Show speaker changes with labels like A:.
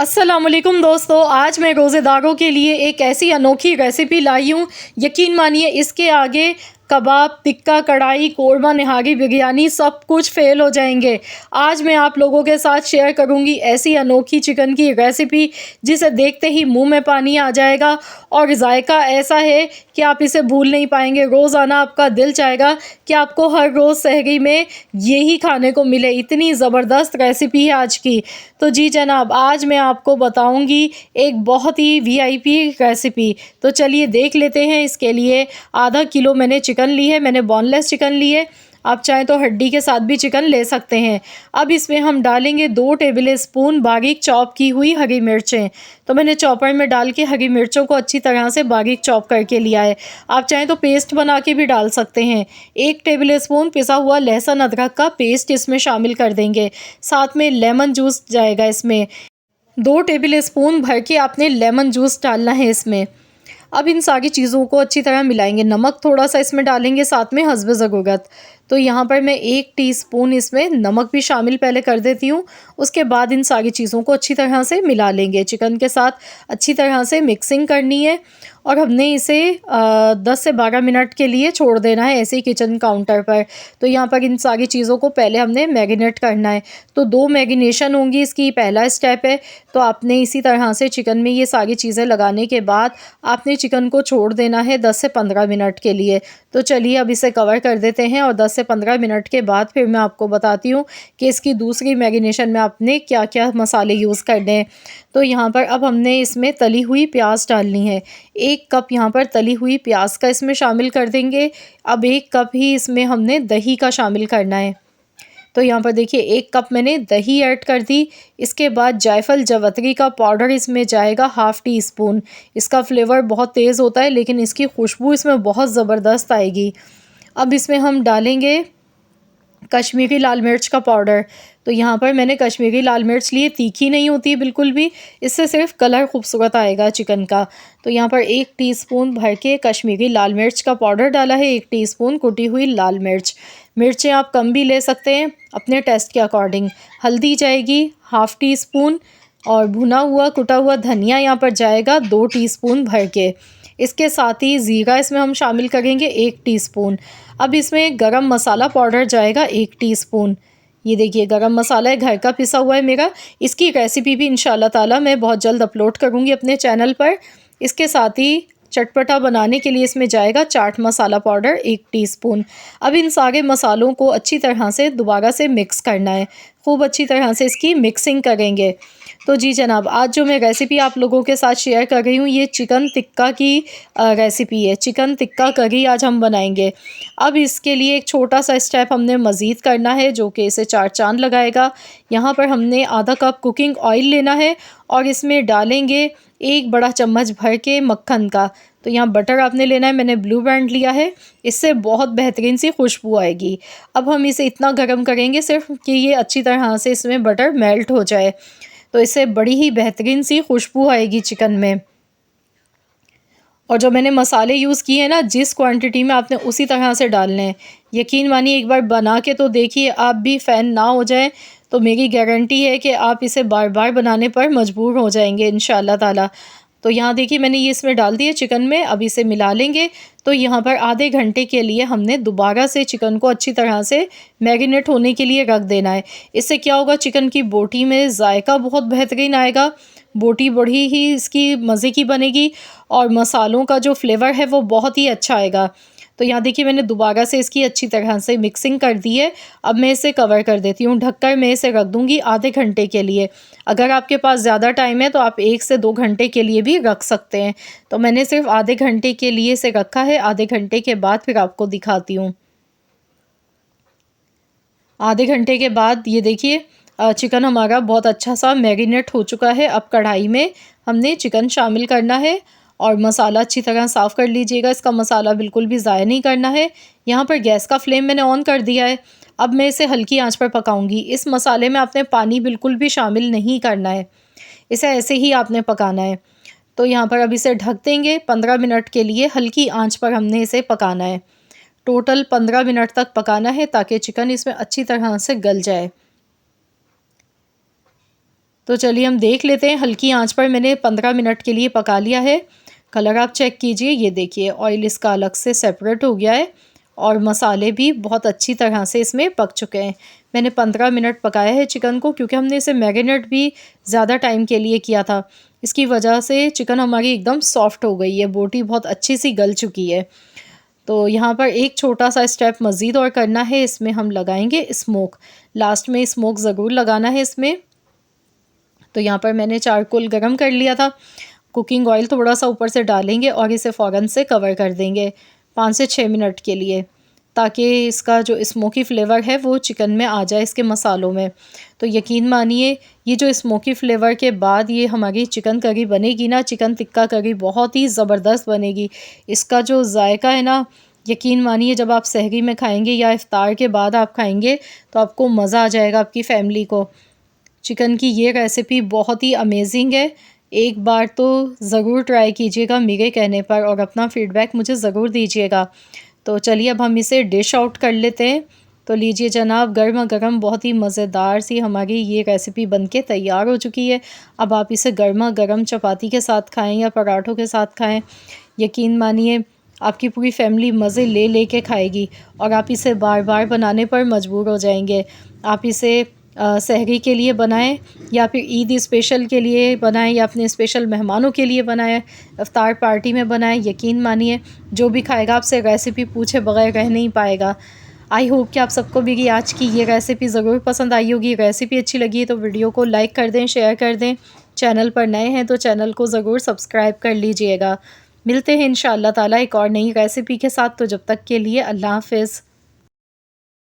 A: अस्सलामुअलैकुम दोस्तों, आज मैं रोज़ेदारों के लिए एक ऐसी अनोखी रेसिपी लाई हूँ। यकीन मानिए इसके आगे कबाब, टिक्का, कढ़ाई, कोरमा, निहारी, बिरयानी सब कुछ फ़ेल हो जाएंगे। आज मैं आप लोगों के साथ शेयर करूँगी ऐसी अनोखी चिकन की रेसिपी जिसे देखते ही मुंह में पानी आ जाएगा और जायका ऐसा है कि आप इसे भूल नहीं पाएंगे। रोज़ाना आपका दिल चाहेगा कि आपको हर रोज़ सहरी में यही खाने को मिले। इतनी ज़बरदस्त रेसिपी है आज की। तो जी जनाब, आज मैं आपको बताऊंगी एक बहुत ही वीआईपी रेसिपी। तो चलिए देख लेते हैं। इसके लिए आधा किलो मैंने चिकन ली है। मैंने बोनलेस चिकन ली है, आप चाहें तो हड्डी के साथ भी चिकन ले सकते हैं। अब इसमें हम डालेंगे 2 टेबल स्पून बारीक चॉप की हुई हरी मिर्चें। तो मैंने चॉपर में डाल के हरी मिर्चों को अच्छी तरह से बारीक चॉप करके लिया है। आप चाहें तो पेस्ट बना के भी डाल सकते हैं। 1 टेबल स्पून पिसा हुआ लहसुन अदरक का पेस्ट इसमें शामिल कर देंगे। साथ में लेमन जूस जाएगा इसमें। 2 टेबल स्पून भर के आपने लेमन जूस डालना है इसमें। अब इन सारी चीज़ों को अच्छी तरह मिलाएंगे। नमक थोड़ा सा इसमें डालेंगे साथ में हस्ब ज़रूरत। तो यहाँ पर मैं 1 टीस्पून इसमें नमक भी शामिल पहले कर देती हूँ। उसके बाद इन सारी चीज़ों को अच्छी तरह से मिला लेंगे। चिकन के साथ अच्छी तरह से मिक्सिंग करनी है और हमने इसे 10 से 12 मिनट के लिए छोड़ देना है ऐसे ही किचन काउंटर पर। तो यहाँ पर इन सारी चीज़ों को पहले हमने मैरिनेट करना है। तो 2 मैरिनेशन होंगी, इसकी पहला स्टेप है। तो आपने इसी तरह से चिकन में ये सारी चीज़ें लगाने के बाद आपने चिकन को छोड़ देना है 10 से 15 मिनट के लिए। तो चलिए अब इसे कवर कर देते हैं और 10 से 15 मिनट के बाद फिर मैं आपको बताती हूँ कि इसकी दूसरी मैरिनेशन में आपने क्या क्या मसाले यूज़ करने हैं। तो यहाँ पर अब हमने इसमें तली हुई प्याज डालनी है। 1 कप यहाँ पर तली हुई प्याज का इसमें शामिल कर देंगे। अब 1 कप ही इसमें हमने दही का शामिल करना है। तो यहाँ पर देखिए 1 कप मैंने दही ऐड कर दी। इसके बाद जायफल जवतरी का पाउडर इसमें जाएगा ½ टीस्पून। इसका फ्लेवर बहुत तेज़ होता है लेकिन इसकी खुशबू इसमें बहुत ज़बरदस्त आएगी। अब इसमें हम डालेंगे कश्मीरी लाल मिर्च का पाउडर। तो यहाँ पर मैंने कश्मीरी लाल मिर्च लिए, तीखी नहीं होती बिल्कुल भी, इससे सिर्फ कलर खूबसूरत आएगा चिकन का। तो यहाँ पर 1 टीस्पून भर के कश्मीरी लाल मिर्च का पाउडर डाला है। 1 टीस्पून कुटी हुई लाल मिर्च। मिर्चें आप कम भी ले सकते हैं अपने टेस्ट के अकॉर्डिंग। हल्दी जाएगी ½ टीस्पून और भुना हुआ कुटा हुआ धनिया यहाँ पर जाएगा 2 टीस्पून भर के। इसके साथ ही ज़ीरा इसमें हम शामिल करेंगे 1 टीस्पून। अब इसमें गरम मसाला पाउडर जाएगा 1 टीस्पून। ये देखिए गरम मसाला है, घर का पिसा हुआ है मेरा। इसकी रेसिपी भी इंशाल्लाह ताला मैं बहुत जल्द अपलोड करूँगी अपने चैनल पर। इसके साथ ही चटपटा बनाने के लिए इसमें जाएगा चाट मसाला पाउडर 1 टीस्पून। अब इन सारे मसालों को अच्छी तरह से दोबारा से मिक्स करना है। खूब अच्छी तरह से इसकी मिक्सिंग करेंगे। तो जी जनाब, आज जो मैं रेसिपी आप लोगों के साथ शेयर कर रही हूँ ये चिकन टिक्का की रेसिपी है। चिकन टिक्का करी आज हम बनाएंगे। अब इसके लिए एक छोटा सा स्टेप हमने मज़ीद करना है जो कि इसे 4 चाँद लगाएगा। यहाँ पर हमने आधा कप कुकिंग ऑयल लेना है और इसमें डालेंगे 1 बड़ा चम्मच भर के मक्खन का। तो यहाँ बटर आपने लेना है, मैंने ब्लू बैंड लिया है। इससे बहुत बेहतरीन सी खुशबू आएगी। अब हम इसे इतना गर्म करेंगे सिर्फ कि ये अच्छी तरह से इसमें बटर मेल्ट हो जाए। तो इससे बड़ी ही बेहतरीन सी खुशबू आएगी चिकन में। और जो मैंने मसाले यूज़ किए हैं ना, जिस क्वांटिटी में आपने उसी तरह से डालने हैं। यकीन मानिए एक बार बना के तो देखिए, आप भी फ़ैन ना हो जाएं तो मेरी गारंटी है कि आप इसे बार बार बनाने पर मजबूर हो जाएंगे इंशाल्लाह ताला। तो यहाँ देखिए मैंने ये इसमें डाल दिया चिकन में। अब इसे मिला लेंगे। तो यहाँ पर आधे घंटे के लिए हमने दोबारा से चिकन को अच्छी तरह से मैरिनेट होने के लिए रख देना है। इससे क्या होगा, चिकन की बोटी में जायका बहुत बेहतरीन आएगा। बोटी बड़ी ही इसकी मज़े की बनेगी और मसालों का जो फ्लेवर है वो बहुत ही अच्छा आएगा। तो यहाँ देखिए मैंने दोबारा से इसकी अच्छी तरह से मिक्सिंग कर दी है। अब मैं इसे कवर कर देती हूँ। ढककर मैं इसे रख दूँगी आधे घंटे के लिए। अगर आपके पास ज़्यादा टाइम है तो आप 1 से 2 घंटे के लिए भी रख सकते हैं। तो मैंने सिर्फ आधे घंटे के लिए इसे रखा है। आधे घंटे के बाद फिर आपको दिखाती हूँ। आधे घंटे के बाद ये देखिए चिकन हमारा बहुत अच्छा सा मैरिनेट हो चुका है। अब कढ़ाई में हमने चिकन शामिल करना है और मसाला अच्छी तरह साफ़ कर लीजिएगा। इसका मसाला बिल्कुल भी ज़ाया नहीं करना है। यहाँ पर गैस का फ्लेम मैंने ऑन कर दिया है। अब मैं इसे हल्की आंच पर पकाऊंगी। इस मसाले में आपने पानी बिल्कुल भी शामिल नहीं करना है, इसे ऐसे ही आपने पकाना है। तो यहाँ पर अब इसे ढक देंगे 15 मिनट के लिए। हल्की आंच पर हमने इसे पकाना है। टोटल 15 मिनट तक पकाना है ताकि चिकन इसमें अच्छी तरह से गल जाए। तो चलिए हम देख लेते हैं। हल्की आंच पर मैंने 15 मिनट के लिए पका लिया है। कलर आप चेक कीजिए, ये देखिए ऑयल इसका अलग से सेपरेट हो गया है और मसाले भी बहुत अच्छी तरह से इसमें पक चुके हैं। मैंने 15 मिनट पकाया है चिकन को, क्योंकि हमने इसे मैरिनेट भी ज़्यादा टाइम के लिए किया था। इसकी वजह से चिकन हमारी एकदम सॉफ्ट हो गई है, बोटी बहुत अच्छी सी गल चुकी है। तो यहाँ पर एक छोटा सा स्टेप मज़ीद और करना है, इसमें हम लगाएंगे स्मोक। लास्ट में स्मोक ज़रूर लगाना है इसमें। तो यहाँ पर मैंने चारकोल गरम कर लिया था। कुकिंग ऑयल थोड़ा सा ऊपर से डालेंगे और इसे फ़ौरन से कवर कर देंगे 5 से 6 मिनट के लिए, ताकि इसका जो स्मोकी फ्लेवर है वो चिकन में आ जाए, इसके मसालों में। तो यकीन मानिए ये जो स्मोकी फ्लेवर के बाद ये हमारी चिकन करी बनेगी ना, चिकन टिक्का करी बहुत ही ज़बरदस्त बनेगी। इसका जो जायका है ना, यकीन मानिए जब आप सहरी में खाएंगे या इफ्तार के बाद आप खाएंगे तो आपको मज़ा आ जाएगा, आपकी फ़ैमिली को। चिकन की ये रेसिपी बहुत ही अमेजिंग है। एक बार तो ज़रूर ट्राई कीजिएगा मेरे कहने पर और अपना फ़ीडबैक मुझे ज़रूर दीजिएगा। तो चलिए अब हम इसे डिश आउट कर लेते हैं। तो लीजिए जनाब, गर्मा गर्म बहुत ही मज़ेदार सी हमारी ये रेसिपी बनके तैयार हो चुकी है। अब आप इसे गर्मा गर्म चपाती के साथ खाएं या पराठों के साथ खाएं, यकीन मानिए आपकी पूरी फैमिली मज़े ले ले के खाएगी और आप इसे बार बार बनाने पर मजबूर हो जाएंगे। आप इसे सहरी के लिए बनाएं या फिर ईद स्पेशल के लिए बनाएं या अपने स्पेशल मेहमानों के लिए बनाएं, इफ्तार पार्टी में बनाएं। यकीन मानिए जो भी खाएगा आपसे रेसिपी पूछे बगैर रह नहीं पाएगा। आई होप कि आप सबको मेरी आज की ये रेसिपी ज़रूर पसंद आई होगी। रेसिपी अच्छी लगी तो वीडियो को लाइक कर दें, शेयर कर दें। चैनल पर नए हैं तो चैनल को ज़रूर सब्सक्राइब कर लीजिएगा। मिलते हैं इंशाअल्लाह ताला एक और नई रेसिपी के साथ। तो जब तक के लिए अल्लाह हाफ़िज़।